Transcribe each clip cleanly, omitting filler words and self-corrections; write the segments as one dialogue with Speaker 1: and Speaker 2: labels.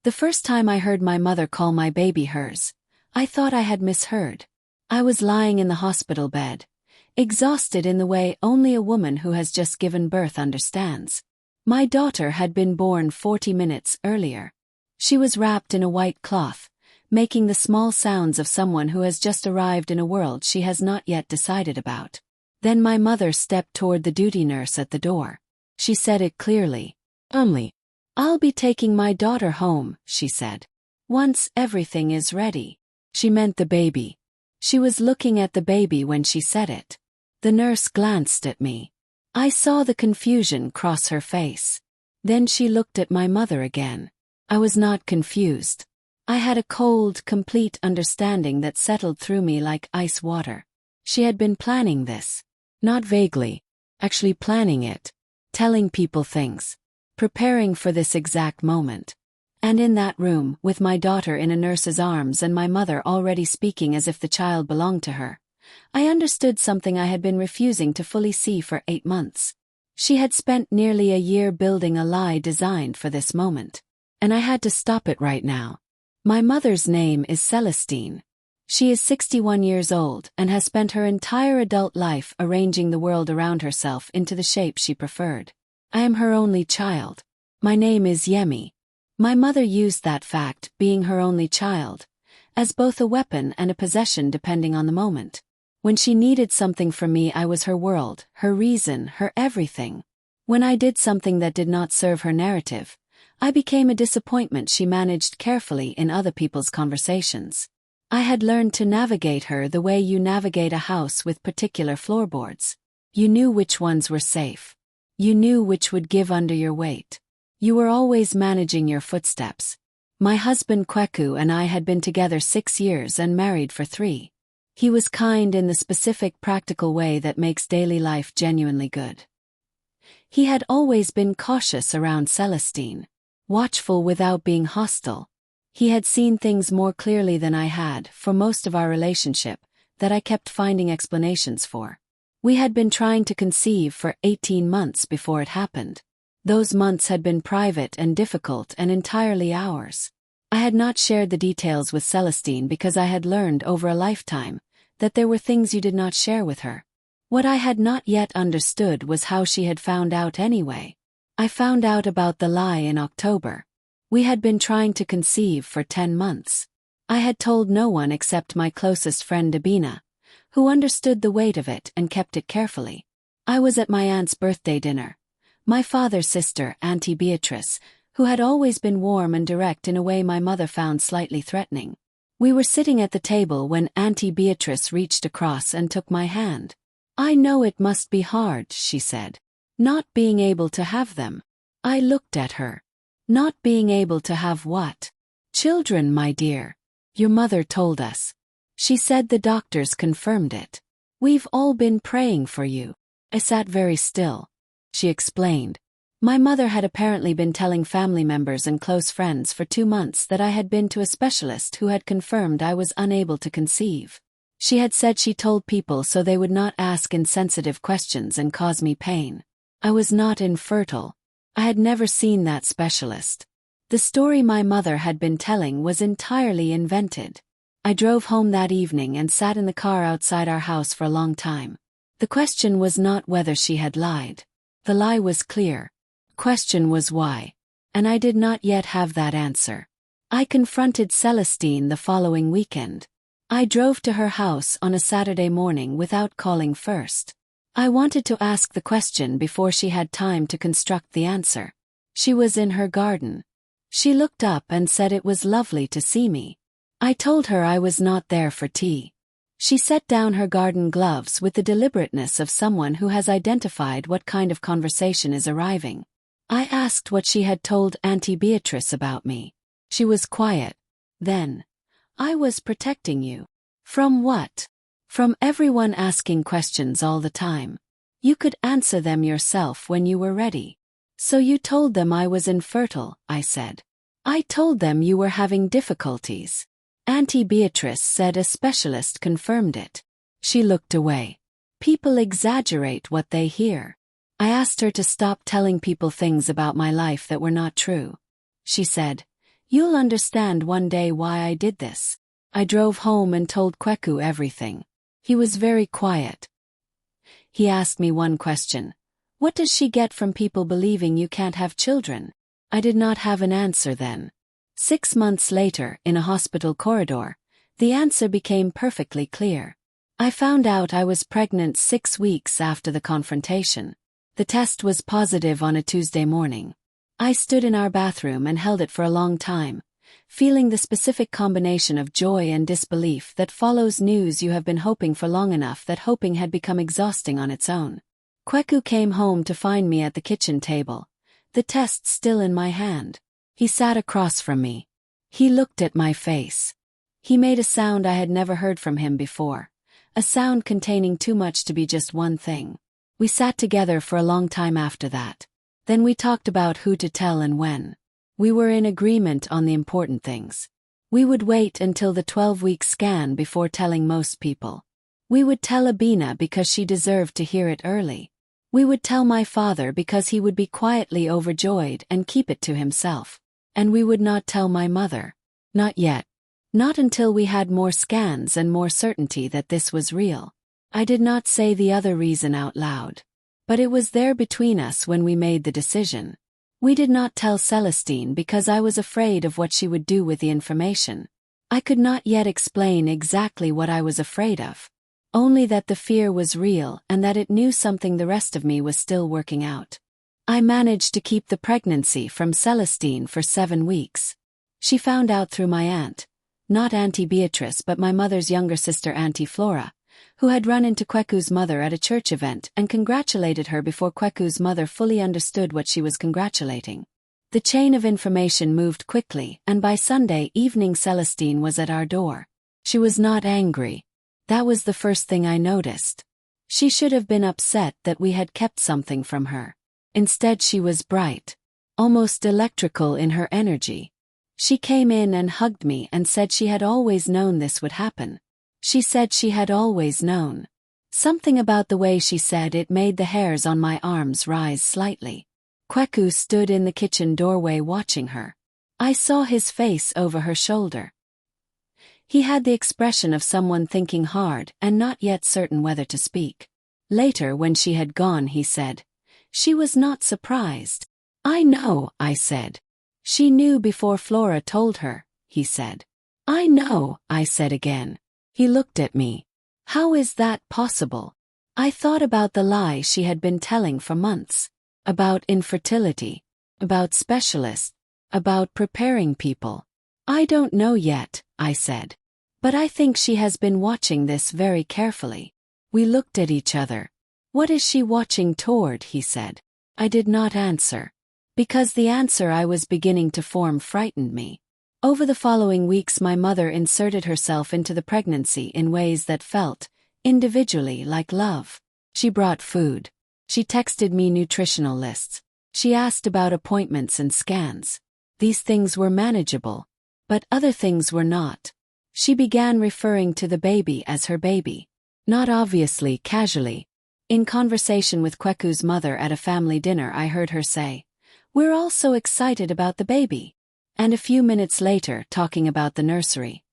Speaker 1: The first time I heard my mother call my baby hers, I thought I had misheard. I was lying in the hospital bed, exhausted in the way only a woman who has just given birth understands. My daughter had been born 40 minutes earlier. She was wrapped in a white cloth, making the small sounds of someone who has just arrived in a world she has not yet decided about. Then my mother stepped toward the duty nurse at the door. She said it clearly. I'll be taking my daughter home, she said. Once everything is ready. She meant the baby. She was looking at the baby when she said it. The nurse glanced at me. I saw the confusion cross her face. Then she looked at my mother again. I was not confused. I had a cold, complete understanding that settled through me like ice water. She had been planning this. Not vaguely. Actually planning it. Telling people things. Preparing for this exact moment. And in that room, with my daughter in a nurse's arms and my mother already speaking as if the child belonged to her, I understood something I had been refusing to fully see for 8 months. She had spent nearly a year building a lie designed for this moment. And I had to stop it right now. My mother's name is Celestine. She is 61 years old and has spent her entire adult life arranging the world around herself into the shape she preferred. I am her only child. My name is Yemi. My mother used that fact, being her only child, as both a weapon and a possession depending on the moment. When she needed something from me, I was her world, her reason, her everything. When I did something that did not serve her narrative, I became a disappointment she managed carefully in other people's conversations. I had learned to navigate her the way you navigate a house with particular floorboards. You knew which ones were safe. You knew which would give under your weight. You were always managing your footsteps. My husband Kweku and I had been together 6 years and married for 3. He was kind in the specific practical way that makes daily life genuinely good. He had always been cautious around Celestine. Watchful without being hostile. He had seen things more clearly than I had, for most of our relationship, that I kept finding explanations for. We had been trying to conceive for 18 months before it happened. Those months had been private and difficult and entirely ours. I had not shared the details with Celestine because I had learned over a lifetime that there were things you did not share with her. What I had not yet understood was how she had found out anyway. I found out about the lie in October. We had been trying to conceive for 10 months. I had told no one except my closest friend Abina, who understood the weight of it and kept it carefully. I was at my aunt's birthday dinner. My father's sister, Auntie Beatrice, who had always been warm and direct in a way my mother found slightly threatening. We were sitting at the table when Auntie Beatrice reached across and took my hand. I know it must be hard, she said. Not being able to have them. I looked at her. Not being able to have what? Children, my dear. Your mother told us. She said the doctors confirmed it. We've all been praying for you. I sat very still. She explained. My mother had apparently been telling family members and close friends for 2 months that I had been to a specialist who had confirmed I was unable to conceive. She had said she told people so they would not ask insensitive questions and cause me pain. I was not infertile. I had never seen that specialist. The story my mother had been telling was entirely invented. I drove home that evening and sat in the car outside our house for a long time. The question was not whether she had lied. The lie was clear. The question was why. And I did not yet have that answer. I confronted Celestine the following weekend. I drove to her house on a Saturday morning without calling first. I wanted to ask the question before she had time to construct the answer. She was in her garden. She looked up and said it was lovely to see me. I told her I was not there for tea. She set down her garden gloves with the deliberateness of someone who has identified what kind of conversation is arriving. I asked what she had told Auntie Beatrice about me. She was quiet. Then, I was protecting you. From what? From everyone asking questions all the time. You could answer them yourself when you were ready. So you told them I was infertile, I said. I told them you were having difficulties. Auntie Beatrice said a specialist confirmed it. She looked away. People exaggerate what they hear. I asked her to stop telling people things about my life that were not true. She said, You'll understand one day why I did this. I drove home and told Kweku everything. He was very quiet. He asked me one question. What does she get from people believing you can't have children? I did not have an answer then. 6 months later, in a hospital corridor, the answer became perfectly clear. I found out I was pregnant 6 weeks after the confrontation. The test was positive on a Tuesday morning. I stood in our bathroom and held it for a long time, feeling the specific combination of joy and disbelief that follows news you have been hoping for long enough that hoping had become exhausting on its own. Kweku came home to find me at the kitchen table, the test still in my hand. He sat across from me. He looked at my face. He made a sound I had never heard from him before, a sound containing too much to be just one thing. We sat together for a long time after that. Then we talked about who to tell and when. We were in agreement on the important things. We would wait until the 12-week scan before telling most people. We would tell Abina because she deserved to hear it early. We would tell my father because he would be quietly overjoyed and keep it to himself. And we would not tell my mother. Not yet. Not until we had more scans and more certainty that this was real. I did not say the other reason out loud. But it was there between us when we made the decision. We did not tell Celestine because I was afraid of what she would do with the information. I could not yet explain exactly what I was afraid of. Only that the fear was real and that it knew something the rest of me was still working out. I managed to keep the pregnancy from Celestine for 7 weeks. She found out through my aunt, not Auntie Beatrice but my mother's younger sister Auntie Flora, who had run into Kweku's mother at a church event and congratulated her before Kweku's mother fully understood what she was congratulating. The chain of information moved quickly, and by Sunday evening Celestine was at our door. She was not angry. That was the first thing I noticed. She should have been upset that we had kept something from her. Instead she was bright, almost electrical in her energy. She came in and hugged me and said she had always known this would happen. She said she had always known. Something about the way she said it made the hairs on my arms rise slightly. Kweku stood in the kitchen doorway watching her. I saw his face over her shoulder. He had the expression of someone thinking hard and not yet certain whether to speak. Later, when she had gone, he said, "She was not surprised." "I know," I said. "She knew before Flora told her," he said. "I know," I said again. He looked at me. How is that possible? I thought about the lie she had been telling for months. About infertility. About specialists. About preparing people. "I don't know yet," I said. "But I think she has been watching this very carefully." We looked at each other. "What is she watching toward?" he said. I did not answer. Because the answer I was beginning to form frightened me. Over the following weeks my mother inserted herself into the pregnancy in ways that felt, individually, like love. She brought food. She texted me nutritional lists. She asked about appointments and scans. These things were manageable. But other things were not. She began referring to the baby as her baby. Not obviously, casually. In conversation with Kweku's mother at a family dinner I heard her say, "We're all so excited about the baby." And a few minutes later talking about the nursery.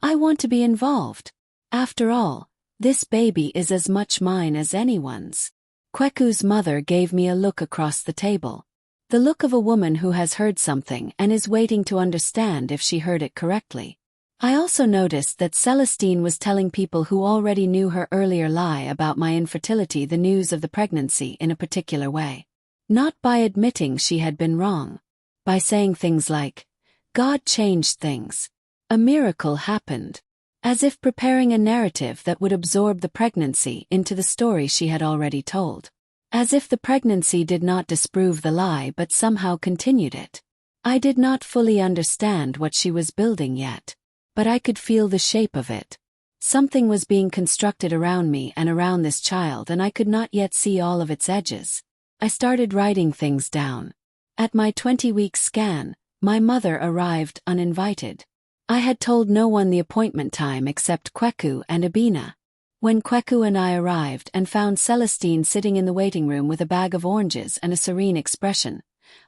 Speaker 1: "I want to be involved. After all, this baby is as much mine as anyone's." Kweku's mother gave me a look across the table. The look of a woman who has heard something and is waiting to understand if she heard it correctly. I also noticed that Celestine was telling people who already knew her earlier lie about my infertility the news of the pregnancy in a particular way. Not by admitting she had been wrong. By saying things like, "God changed things. A miracle happened." As if preparing a narrative that would absorb the pregnancy into the story she had already told. As if the pregnancy did not disprove the lie but somehow continued it. I did not fully understand what she was building yet. But I could feel the shape of it. Something was being constructed around me and around this child and I could not yet see all of its edges. I started writing things down. At my 20-week scan, my mother arrived uninvited. I had told no one the appointment time except Kweku and Abina. When Kweku and I arrived and found Celestine sitting in the waiting room with a bag of oranges and a serene expression,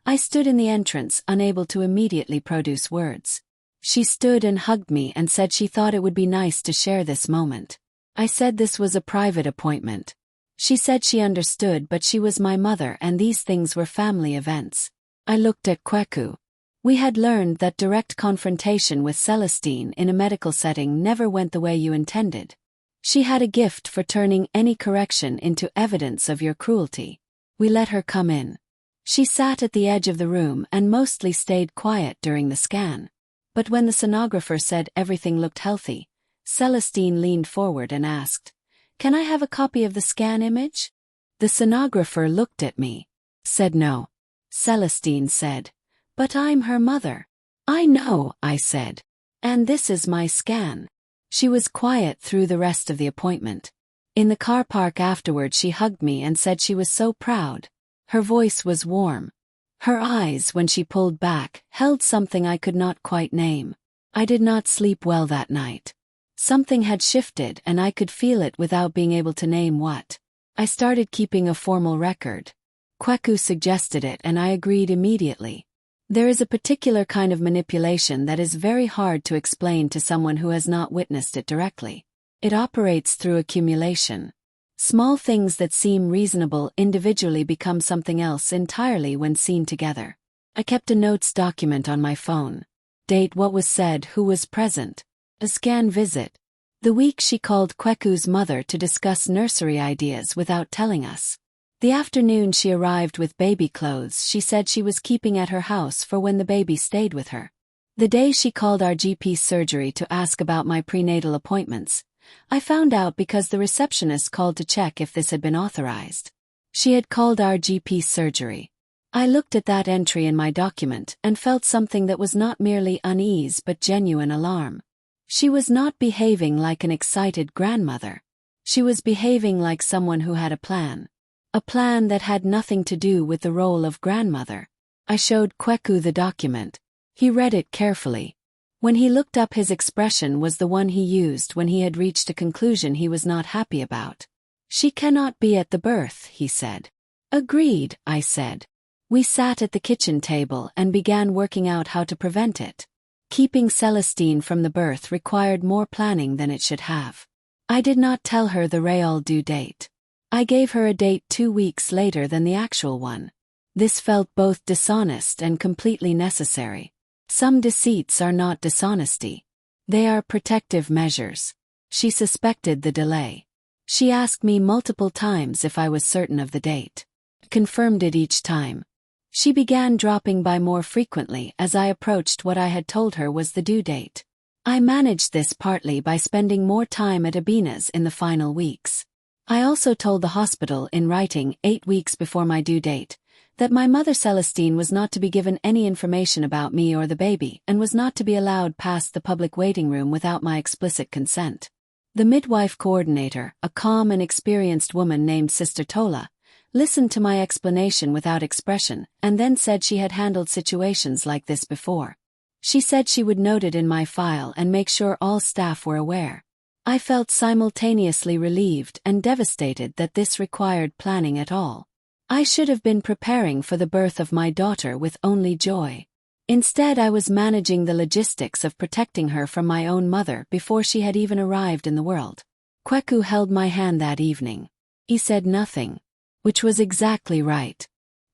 Speaker 1: I stood in the entrance, unable to immediately produce words. She stood and hugged me and said she thought it would be nice to share this moment. I said this was a private appointment. She said she understood, but she was my mother and these things were family events. I looked at Kweku. We had learned that direct confrontation with Celestine in a medical setting never went the way you intended. She had a gift for turning any correction into evidence of your cruelty. We let her come in. She sat at the edge of the room and mostly stayed quiet during the scan. But when the sonographer said everything looked healthy, Celestine leaned forward and asked, "Can I have a copy of the scan image?" The sonographer looked at me, said no. Celestine said, "But I'm her mother." "I know," I said. "And this is my scan." She was quiet through the rest of the appointment. In the car park afterward, she hugged me and said she was so proud. Her voice was warm. Her eyes, when she pulled back, held something I could not quite name. I did not sleep well that night. Something had shifted and I could feel it without being able to name what. I started keeping a formal record. Kweku suggested it and I agreed immediately. There is a particular kind of manipulation that is very hard to explain to someone who has not witnessed it directly. It operates through accumulation. Small things that seem reasonable individually become something else entirely when seen together. I kept a notes document on my phone. Date, what was said, who was present. A scan visit. The week she called Kweku's mother to discuss nursery ideas without telling us. The afternoon she arrived with baby clothes she said she was keeping at her house for when the baby stayed with her. The day she called our GP's surgery to ask about my prenatal appointments. I found out because the receptionist called to check if this had been authorized. She had called our GP's surgery. I looked at that entry in my document and felt something that was not merely unease but genuine alarm. She was not behaving like an excited grandmother. She was behaving like someone who had a plan. A plan that had nothing to do with the role of grandmother. I showed Kweku the document. He read it carefully. When he looked up, his expression was the one he used when he had reached a conclusion he was not happy about. "She cannot be at the birth," he said. "Agreed," I said. We sat at the kitchen table and began working out how to prevent it. Keeping Celestine from the birth required more planning than it should have. I did not tell her the real due date. I gave her a date 2 weeks later than the actual one. This felt both dishonest and completely necessary. Some deceits are not dishonesty. They are protective measures. She suspected the delay. She asked me multiple times if I was certain of the date. I confirmed it each time. She began dropping by more frequently as I approached what I had told her was the due date. I managed this partly by spending more time at Abina's in the final weeks. I also told the hospital in writing 8 weeks before my due date that my mother Celestine was not to be given any information about me or the baby and was not to be allowed past the public waiting room without my explicit consent. The midwife coordinator, a calm and experienced woman named Sister Tola, listened to my explanation without expression and then said she had handled situations like this before. She said she would note it in my file and make sure all staff were aware. I felt simultaneously relieved and devastated that this required planning at all. I should have been preparing for the birth of my daughter with only joy. Instead, I was managing the logistics of protecting her from my own mother before she had even arrived in the world. Kweku held my hand that evening. He said nothing, which was exactly right.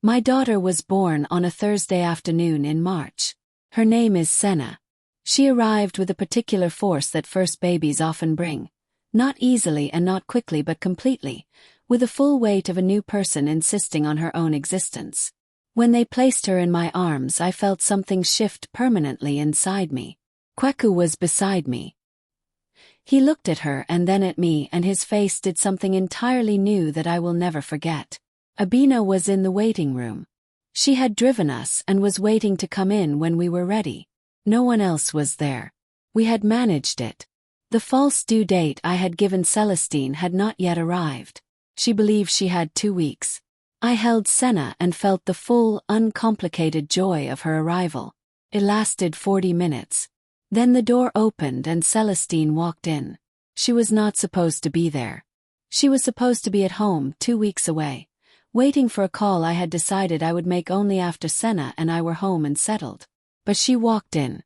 Speaker 1: My daughter was born on a Thursday afternoon in March. Her name is Senna. She arrived with a particular force that first babies often bring. Not easily and not quickly but completely, with the full weight of a new person insisting on her own existence. When they placed her in my arms, I felt something shift permanently inside me. Kweku was beside me. He looked at her and then at me, and his face did something entirely new that I will never forget. Abina was in the waiting room. She had driven us and was waiting to come in when we were ready. No one else was there. We had managed it. The false due date I had given Celestine had not yet arrived. She believed she had 2 weeks. I held Senna and felt the full, uncomplicated joy of her arrival. It lasted 40 minutes. Then the door opened and Celestine walked in. She was not supposed to be there. She was supposed to be at home 2 weeks away, waiting for a call I had decided I would make only after Senna and I were home and settled. But she walked in.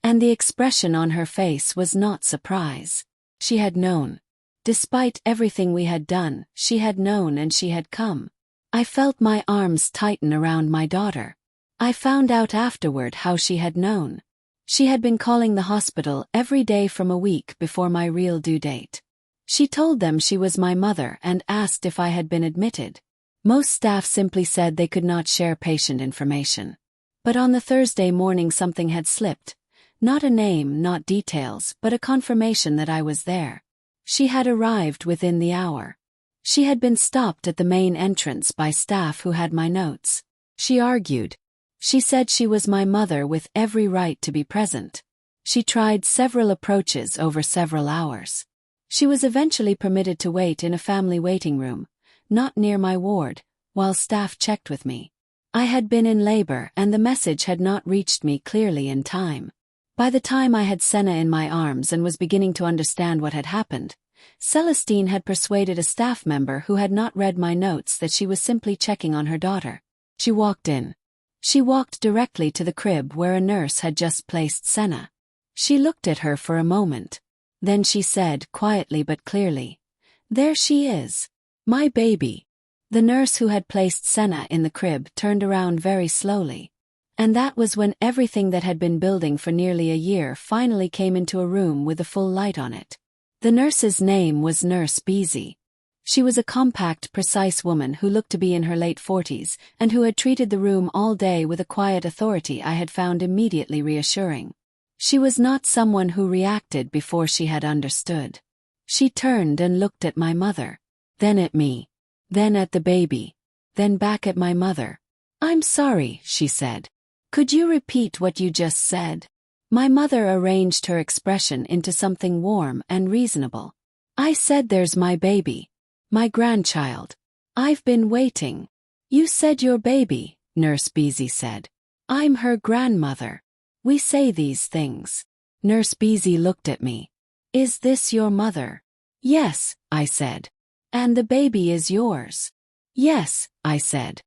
Speaker 1: And the expression on her face was not surprise. She had known. Despite everything we had done, she had known and she had come. I felt my arms tighten around my daughter. I found out afterward how she had known. She had been calling the hospital every day from a week before my real due date. She told them she was my mother and asked if I had been admitted. Most staff simply said they could not share patient information. But on the Thursday morning something had slipped. Not a name, not details, but a confirmation that I was there. She had arrived within the hour. She had been stopped at the main entrance by staff who had my notes. She argued. She said she was my mother with every right to be present. She tried several approaches over several hours. She was eventually permitted to wait in a family waiting room, not near my ward, while staff checked with me. I had been in labor and the message had not reached me clearly in time. By the time I had Senna in my arms and was beginning to understand what had happened, Celestine had persuaded a staff member who had not read my notes that she was simply checking on her daughter. She walked in. She walked directly to the crib where a nurse had just placed Senna. She looked at her for a moment. Then she said, quietly but clearly, "There she is. My baby." The nurse who had placed Senna in the crib turned around very slowly. And that was when everything that had been building for nearly a year finally came into a room with a full light on it. The nurse's name was Nurse Beezy. She was a compact, precise woman who looked to be in her late 40s and who had treated the room all day with a quiet authority I had found immediately reassuring. She was not someone who reacted before she had understood. She turned and looked at my mother, then at me, then at the baby, then back at my mother. "I'm sorry," she said. "Could you repeat what you just said?" My mother arranged her expression into something warm and reasonable. "I said there's my baby. My grandchild. I've been waiting." "You said your baby," Nurse Beezy said. "I'm her grandmother. We say these things." Nurse Beezy looked at me. "Is this your mother?" "Yes," I said. "And the baby is yours?" "Yes," I said.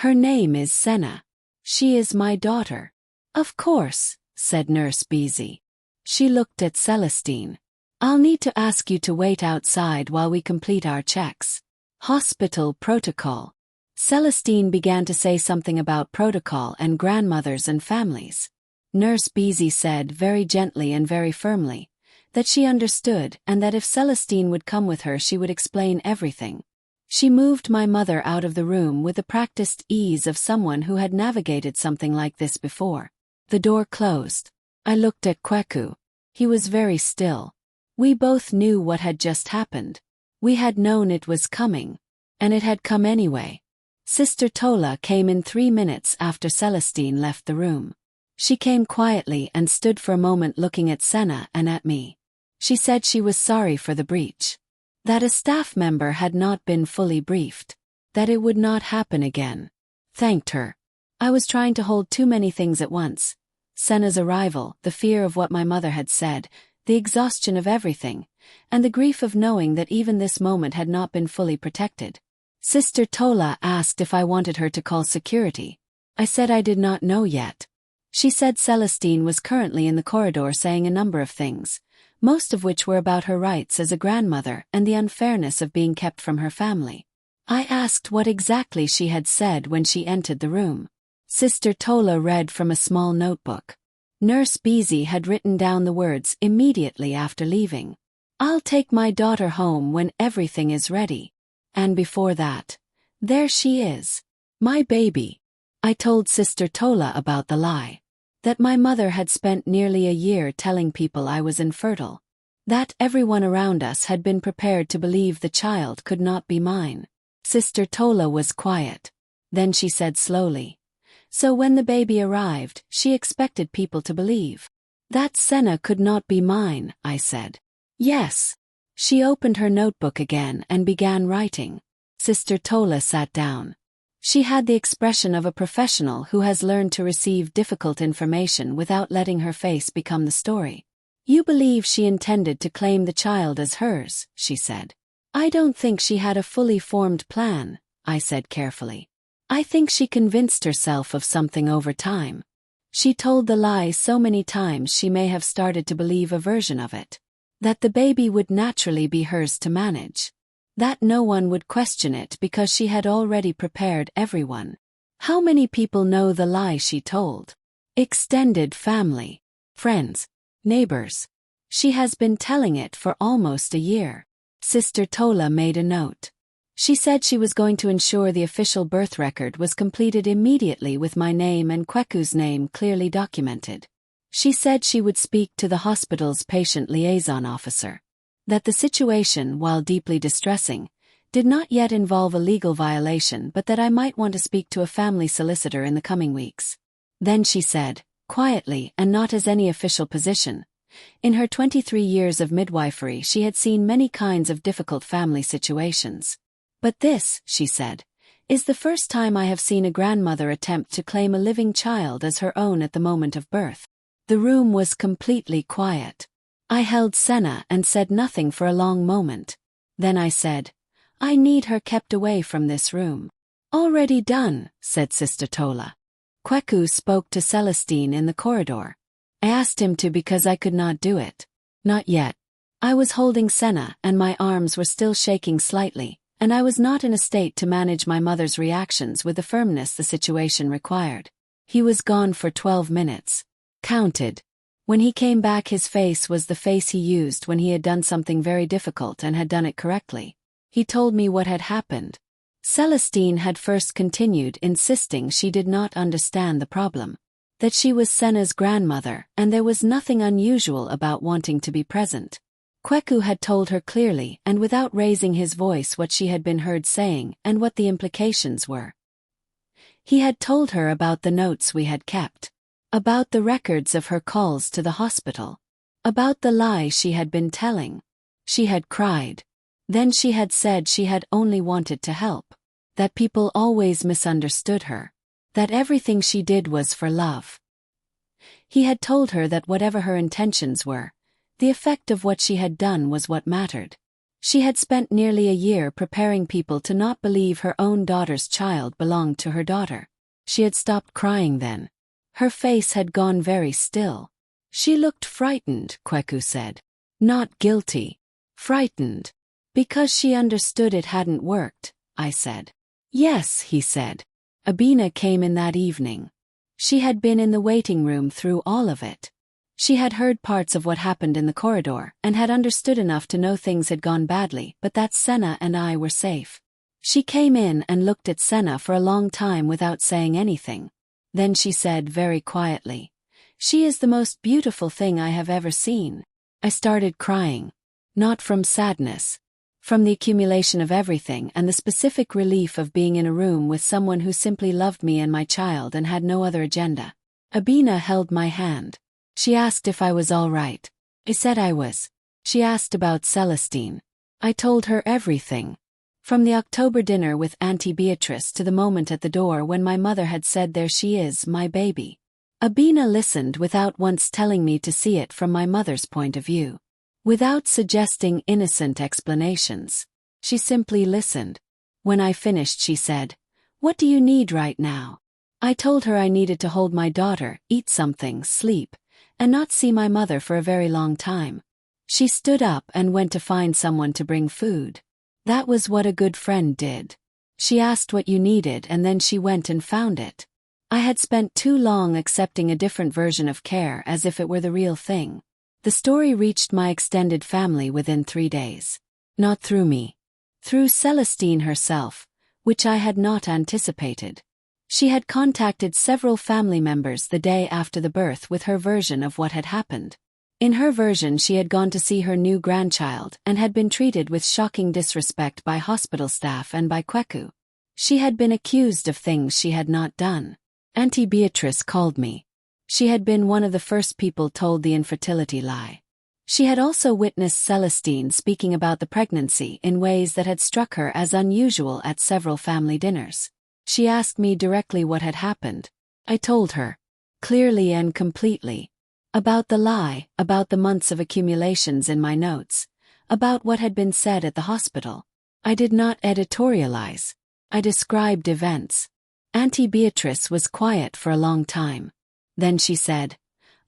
Speaker 1: "Her name is Senna. She is my daughter." "Of course," said Nurse Beezy. She looked at Celestine. "I'll need to ask you to wait outside while we complete our checks." Hospital protocol. Celestine began to say something about protocol and grandmothers and families. Nurse Beezy said very gently and very firmly that she understood and that if Celestine would come with her she would explain everything. She moved my mother out of the room with the practiced ease of someone who had navigated something like this before. The door closed. I looked at Kweku. He was very still. We both knew what had just happened. We had known it was coming. And it had come anyway. Sister Tola came in 3 minutes after Celestine left the room. She came quietly and stood for a moment looking at Senna and at me. She said she was sorry for the breach. That a staff member had not been fully briefed. That it would not happen again. Thanked her. I was trying to hold too many things at once. Senna's arrival, the fear of what my mother had said, the exhaustion of everything, and the grief of knowing that even this moment had not been fully protected. Sister Tola asked if I wanted her to call security. I said I did not know yet. She said Celestine was currently in the corridor saying a number of things, most of which were about her rights as a grandmother and the unfairness of being kept from her family. I asked what exactly she had said when she entered the room. Sister Tola read from a small notebook. Nurse Beezy had written down the words immediately after leaving. "I'll take my daughter home when everything is ready." And before that, "There she is. My baby." I told Sister Tola about the lie. That my mother had spent nearly a year telling people I was infertile. That everyone around us had been prepared to believe the child could not be mine. Sister Tola was quiet. Then she said slowly, "So when the baby arrived, she expected people to believe that Senna could not be mine," I said. "Yes." She opened her notebook again and began writing. Sister Tola sat down. She had the expression of a professional who has learned to receive difficult information without letting her face become the story. "You believe she intended to claim the child as hers," she said. "I don't think she had a fully formed plan," I said carefully. I think she convinced herself of something over time. She told the lie so many times she may have started to believe a version of it. That the baby would naturally be hers to manage. That no one would question it because she had already prepared everyone. How many people know the lie she told? Extended family, friends, neighbors. She has been telling it for almost a year. Sister Tola made a note. She said she was going to ensure the official birth record was completed immediately with my name and Kweku's name clearly documented. She said she would speak to the hospital's patient liaison officer. That the situation, while deeply distressing, did not yet involve a legal violation but that I might want to speak to a family solicitor in the coming weeks. Then she said, quietly and not as any official position, in her 23 years of midwifery she had seen many kinds of difficult family situations. But this, she said, is the first time I have seen a grandmother attempt to claim a living child as her own at the moment of birth. The room was completely quiet. I held Senna and said nothing for a long moment. Then I said, I need her kept away from this room. Already done, said Sister Tola. Kweku spoke to Celestine in the corridor. I asked him to because I could not do it. Not yet. I was holding Senna and my arms were still shaking slightly, and I was not in a state to manage my mother's reactions with the firmness the situation required. He was gone for 12 minutes. Counted. When he came back his face was the face he used when he had done something very difficult and had done it correctly. He told me what had happened. Celestine had first continued insisting she did not understand the problem. That she was Senna's grandmother and there was nothing unusual about wanting to be present. Kweku had told her clearly and without raising his voice what she had been heard saying and what the implications were. He had told her about the notes we had kept. About the records of her calls to the hospital. About the lie she had been telling. She had cried. Then she had said she had only wanted to help. That people always misunderstood her. That everything she did was for love. He had told her that whatever her intentions were, the effect of what she had done was what mattered. She had spent nearly a year preparing people to not believe her own daughter's child belonged to her daughter. She had stopped crying then. Her face had gone very still. She looked frightened, Kweku said. Not guilty. Frightened. Because she understood it hadn't worked, I said. Yes, he said. Abina came in that evening. She had been in the waiting room through all of it. She had heard parts of what happened in the corridor and had understood enough to know things had gone badly but that Senna and I were safe. She came in and looked at Senna for a long time without saying anything. Then she said very quietly, "She is the most beautiful thing I have ever seen." I started crying. Not from sadness. From the accumulation of everything and the specific relief of being in a room with someone who simply loved me and my child and had no other agenda. Abina held my hand. She asked if I was all right. I said I was. She asked about Celestine. I told her everything. From the October dinner with Auntie Beatrice to the moment at the door when my mother had said, "There she is, my baby." Abina listened without once telling me to see it from my mother's point of view. Without suggesting innocent explanations. She simply listened. When I finished she said, "What do you need right now?" I told her I needed to hold my daughter, eat something, sleep, and not see my mother for a very long time. She stood up and went to find someone to bring food. That was what a good friend did. She asked what you needed and then she went and found it. I had spent too long accepting a different version of care as if it were the real thing. The story reached my extended family within 3 days. Not through me. Through Celestine herself, which I had not anticipated. She had contacted several family members the day after the birth with her version of what had happened. In her version she had gone to see her new grandchild and had been treated with shocking disrespect by hospital staff and by Kweku. She had been accused of things she had not done. Auntie Beatrice called me. She had been one of the first people told the infertility lie. She had also witnessed Celestine speaking about the pregnancy in ways that had struck her as unusual at several family dinners. She asked me directly what had happened. I told her, clearly and completely, about the lie, about the months of accumulations in my notes, about what had been said at the hospital. I did not editorialize. I described events. Auntie Beatrice was quiet for a long time. Then she said,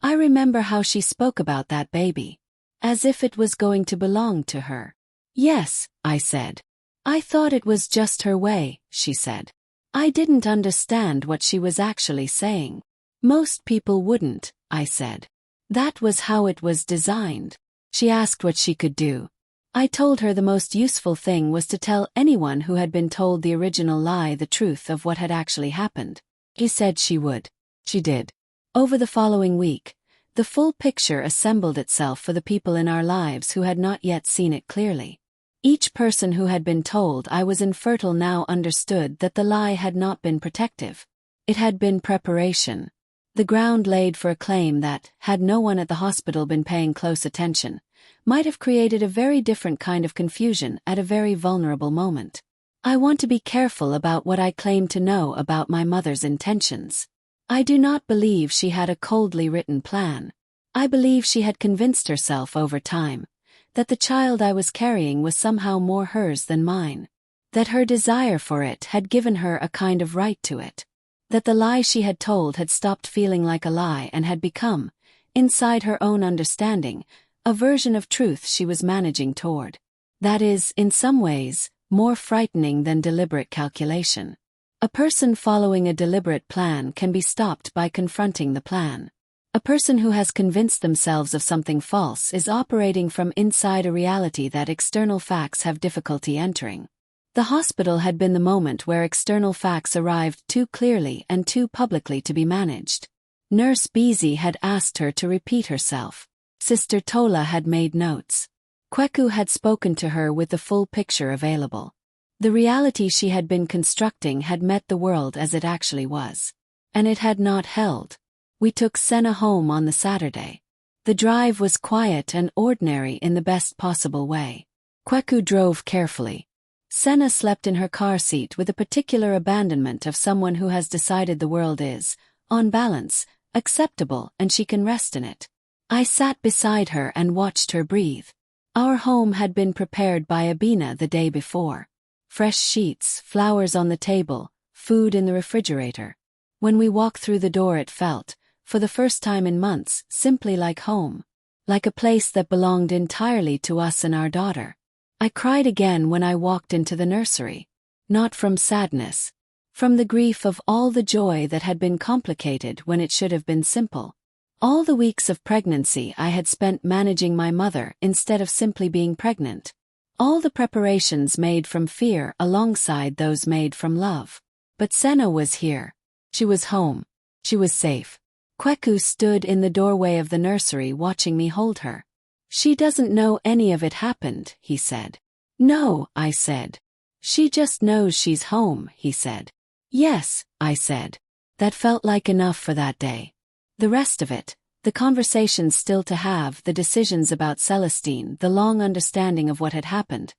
Speaker 1: "I remember how she spoke about that baby. As if it was going to belong to her." "Yes," I said. "I thought it was just her way," she said. I didn't understand what she was actually saying. "Most people wouldn't," I said. "That was how it was designed." She asked what she could do. I told her the most useful thing was to tell anyone who had been told the original lie the truth of what had actually happened. She said she would. She did. Over the following week, the full picture assembled itself for the people in our lives who had not yet seen it clearly. Each person who had been told I was infertile now understood that the lie had not been protective. It had been preparation. The ground laid for a claim that, had no one at the hospital been paying close attention, might have created a very different kind of confusion at a very vulnerable moment. I want to be careful about what I claim to know about my mother's intentions. I do not believe she had a coldly written plan. I believe she had convinced herself over time that the child I was carrying was somehow more hers than mine, that her desire for it had given her a kind of right to it, that the lie she had told had stopped feeling like a lie and had become, inside her own understanding, a version of truth she was managing toward. That is, in some ways, more frightening than deliberate calculation. A person following a deliberate plan can be stopped by confronting the plan. A person who has convinced themselves of something false is operating from inside a reality that external facts have difficulty entering. The hospital had been the moment where external facts arrived too clearly and too publicly to be managed. Nurse Beezy had asked her to repeat herself. Sister Tola had made notes. Kweku had spoken to her with the full picture available. The reality she had been constructing had met the world as it actually was. And it had not held. We took Senna home on the Saturday. The drive was quiet and ordinary in the best possible way. Kweku drove carefully. Senna slept in her car seat with a particular abandonment of someone who has decided the world is, on balance, acceptable and she can rest in it. I sat beside her and watched her breathe. Our home had been prepared by Abina the day before. Fresh sheets, flowers on the table, food in the refrigerator. When we walked through the door it felt, for the first time in months, simply like home. Like a place that belonged entirely to us and our daughter. I cried again when I walked into the nursery. Not from sadness. From the grief of all the joy that had been complicated when it should have been simple. All the weeks of pregnancy I had spent managing my mother instead of simply being pregnant. All the preparations made from fear alongside those made from love. But Senna was here. She was home. She was safe. Kweku stood in the doorway of the nursery watching me hold her. "She doesn't know any of it happened," he said. "No," I said. "She just knows she's home," he said. "Yes," I said. That felt like enough for that day. The rest of it, the conversations still to have, the decisions about Celestine, the long understanding of what had happened,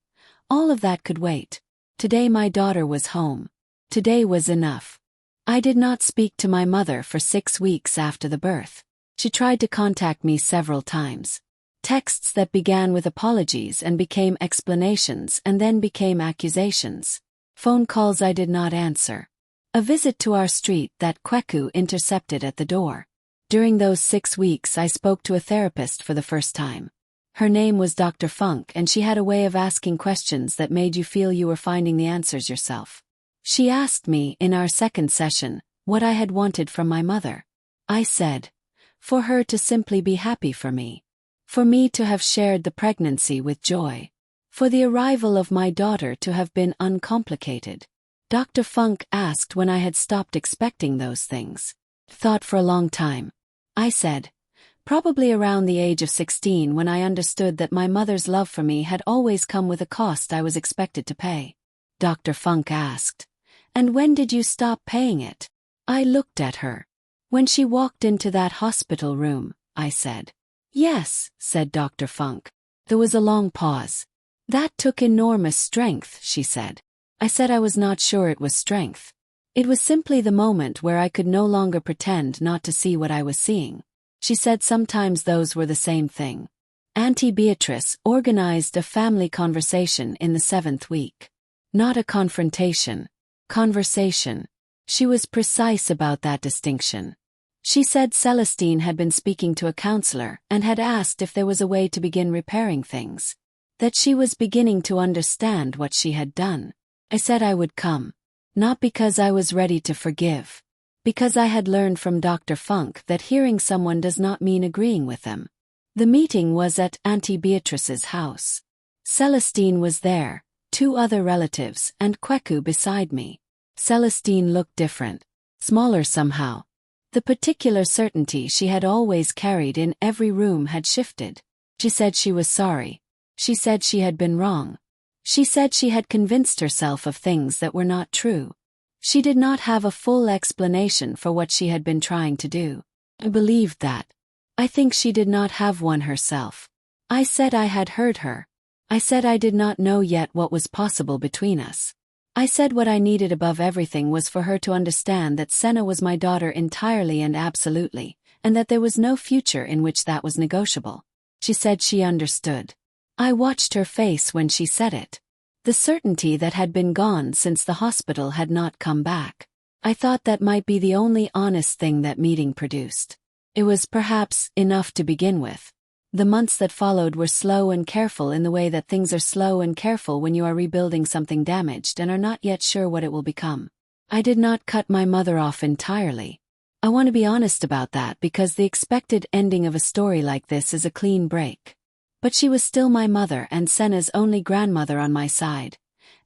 Speaker 1: all of that could wait. Today my daughter was home. Today was enough. I did not speak to my mother for 6 weeks after the birth. She tried to contact me several times. Texts that began with apologies and became explanations and then became accusations. Phone calls I did not answer. A visit to our street that Kweku intercepted at the door. During those 6 weeks I spoke to a therapist for the first time. Her name was Dr. Funk and she had a way of asking questions that made you feel you were finding the answers yourself. She asked me, in our second session, what I had wanted from my mother. I said, for her to simply be happy for me. For me to have shared the pregnancy with joy. For the arrival of my daughter to have been uncomplicated. Dr. Funk asked when I had stopped expecting those things. Thought for a long time. I said, probably around the age of 16 when I understood that my mother's love for me had always come with a cost I was expected to pay. Dr. Funk asked, and when did you stop paying it? I looked at her. When she walked into that hospital room, I said. Yes, said Dr. Funk. There was a long pause. That took enormous strength, she said. I said I was not sure it was strength. It was simply the moment where I could no longer pretend not to see what I was seeing. She said sometimes those were the same thing. Auntie Beatrice organized a family conversation in the 7th week. Not a confrontation. Conversation. She was precise about that distinction. She said Celestine had been speaking to a counselor and had asked if there was a way to begin repairing things. That she was beginning to understand what she had done. I said I would come. Not because I was ready to forgive. Because I had learned from Dr. Funk that hearing someone does not mean agreeing with them. The meeting was at Auntie Beatrice's house. Celestine was there, 2 other relatives, and Kweku beside me. Celestine looked different. Smaller somehow. The particular certainty she had always carried in every room had shifted. She said she was sorry. She said she had been wrong. She said she had convinced herself of things that were not true. She did not have a full explanation for what she had been trying to do. I believed that. I think she did not have one herself. I said I had heard her. I said I did not know yet what was possible between us. I said what I needed above everything was for her to understand that Senna was my daughter entirely and absolutely, and that there was no future in which that was negotiable. She said she understood. I watched her face when she said it. The certainty that had been gone since the hospital had not come back. I thought that might be the only honest thing that meeting produced. It was perhaps enough to begin with. The months that followed were slow and careful in the way that things are slow and careful when you are rebuilding something damaged and are not yet sure what it will become. I did not cut my mother off entirely. I want to be honest about that because the expected ending of a story like this is a clean break. But she was still my mother and Senna's only grandmother on my side.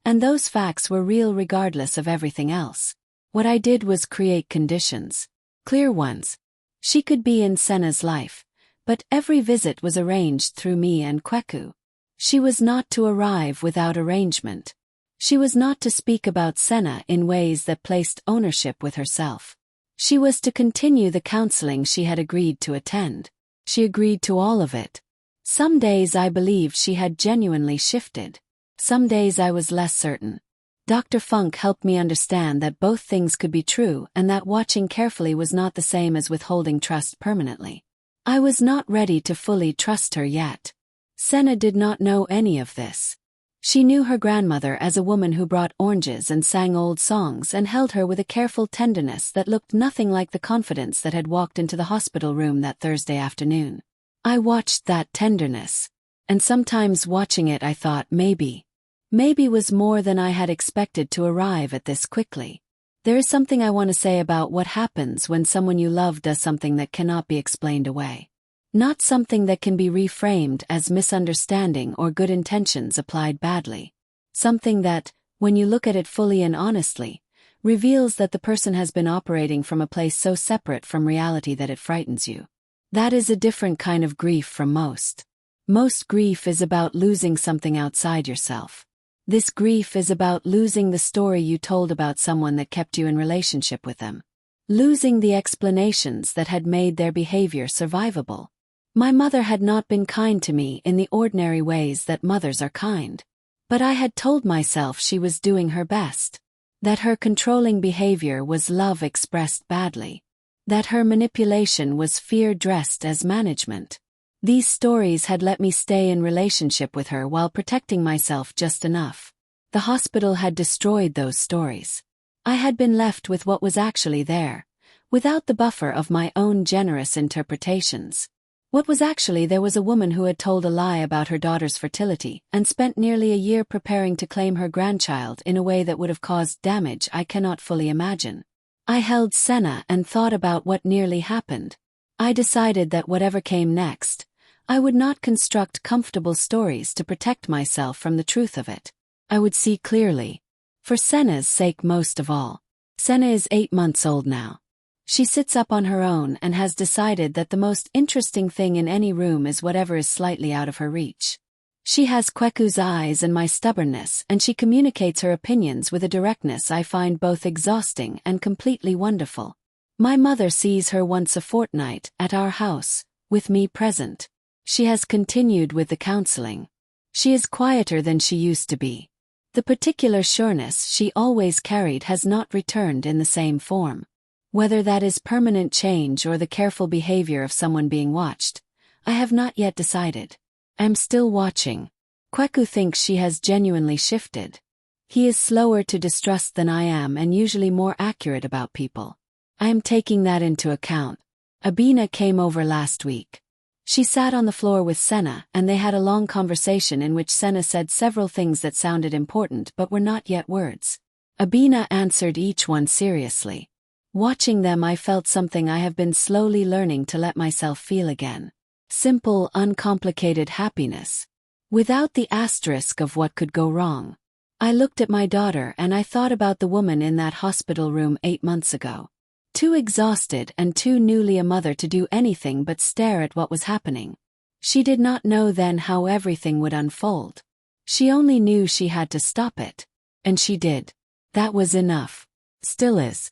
Speaker 1: And those facts were real regardless of everything else. What I did was create conditions. Clear ones. She could be in Senna's life. But every visit was arranged through me and Kweku. She was not to arrive without arrangement. She was not to speak about Senna in ways that placed ownership with herself. She was to continue the counseling she had agreed to attend. She agreed to all of it. Some days I believed she had genuinely shifted. Some days I was less certain. Dr. Funk helped me understand that both things could be true and that watching carefully was not the same as withholding trust permanently. I was not ready to fully trust her yet. Senna did not know any of this. She knew her grandmother as a woman who brought oranges and sang old songs and held her with a careful tenderness that looked nothing like the confidence that had walked into the hospital room that Thursday afternoon. I watched that tenderness. And sometimes watching it I thought maybe was more than I had expected to arrive at this quickly. There is something I want to say about what happens when someone you love does something that cannot be explained away. Not something that can be reframed as misunderstanding or good intentions applied badly. Something that, when you look at it fully and honestly, reveals that the person has been operating from a place so separate from reality that it frightens you. That is a different kind of grief from most. Most grief is about losing something outside yourself. This grief is about losing the story you told about someone that kept you in relationship with them. Losing the explanations that had made their behavior survivable. My mother had not been kind to me in the ordinary ways that mothers are kind. But I had told myself she was doing her best. That her controlling behavior was love expressed badly. That her manipulation was fear dressed as management. These stories had let me stay in relationship with her while protecting myself just enough. The hospital had destroyed those stories. I had been left with what was actually there, without the buffer of my own generous interpretations. What was actually there was a woman who had told a lie about her daughter's fertility and spent nearly a year preparing to claim her grandchild in a way that would have caused damage I cannot fully imagine. I held Senna and thought about what nearly happened. I decided that whatever came next, I would not construct comfortable stories to protect myself from the truth of it. I would see clearly. For Senna's sake most of all. Senna is 8 months old now. She sits up on her own and has decided that the most interesting thing in any room is whatever is slightly out of her reach. She has Kweku's eyes and my stubbornness, and she communicates her opinions with a directness I find both exhausting and completely wonderful. My mother sees her once a fortnight at our house, with me present. She has continued with the counseling. She is quieter than she used to be. The particular sureness she always carried has not returned in the same form. Whether that is permanent change or the careful behavior of someone being watched, I have not yet decided. I am still watching. Kweku thinks she has genuinely shifted. He is slower to distrust than I am and usually more accurate about people. I am taking that into account. Abina came over last week. She sat on the floor with Senna and they had a long conversation in which Senna said several things that sounded important but were not yet words. Abina answered each one seriously. Watching them, I felt something I have been slowly learning to let myself feel again. Simple, uncomplicated happiness. Without the asterisk of what could go wrong. I looked at my daughter and I thought about the woman in that hospital room 8 months ago. Too exhausted and too newly a mother to do anything but stare at what was happening. She did not know then how everything would unfold. She only knew she had to stop it. And she did. That was enough. Still is.